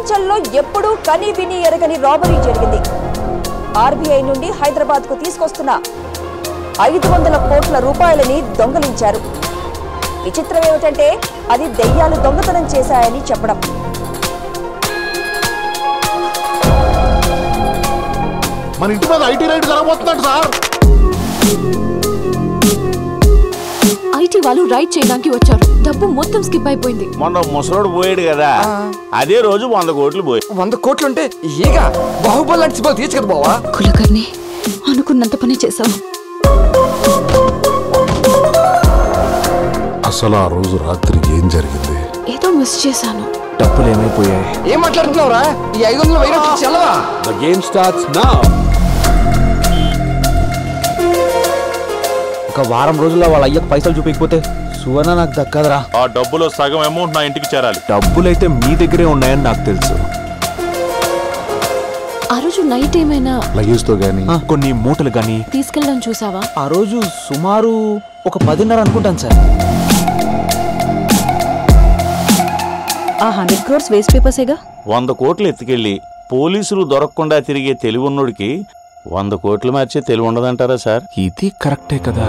ప్రపంచంలో ఎప్పుడూ కని విని ఎరగని రాబరీ జరిగింది. ఆర్బీఐ నుండి హైదరాబాద్ కు తీసుకొస్తున్న 500 కోట్ల రూపాయలని దొంగలించారు. విచిత్రం ఏమిటంటే అది దెయ్యాలు దొంగతనం చేశాయని చెప్పడం. మన ఇంటి మీద ఐటీ రైడ్ జరగబోతున్నాడు సార్. ఐటీ వాళ్ళు రైడ్ చేయడానికి వచ్చారు. డబ్బు మొత్తం స్కిప్ అయిపోయింది. మొన్న ముసలోడు పోయాడు కదా, అదే రోజు 100 కోట్లు పోయి. 100 కోట్లు అంటే ఈగ బాహుబలి లాంటి సినిమా తీయచ్చు కదా బావా. కులకర్ణి, అనుకున్నంత పని చేసావు. అసలు ఆ రోజు రాత్రి ఏం జరిగింది? ఏదో మిస్ చేశాను. డబ్బులు ఏమైపోయాయి? ఏం మాట్లాడుతున్నావురా? ఈ 500 virus చల్లవా? The game starts now. ఒక వారం రోజుల్లో వాళ్ళ అయ్యకు పైసలు చూపించకపోతే సువర్ణ నాకు దక్కదరా. ఆ డబ్బులో సగం అమౌంట్ నా ఇంటికి చేరాలి. డబ్బులైతే మీ దగ్గరే ఉన్నాయని నాకు తెలుసు. ఆ రోజు నైట్ ఏమైనా లగేజ్ తో గానీ కొన్ని మూటలు గానీ తీసుకెళ్ళడం చూసావా? ఆ రోజు సుమారు ఒక 10:30 అనుకుంటాను సార్. ఆ 100 crores వేస్ట్ పేపర్సేగా. 100 కోట్లు ఎత్తుకెళ్ళి పోలీసులు దొరకకుండా తిరిగే తెలివున్నోడికి 100 కోట్లు మార్చే తెలివి ఉండదంటారా సార్? ఇది కరెక్టే కదా.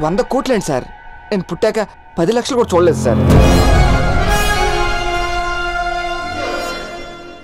$100 కోట్లేండి సార్. నేను పుట్టాక 10 లక్షలు కూడా చూడలేదు సార్.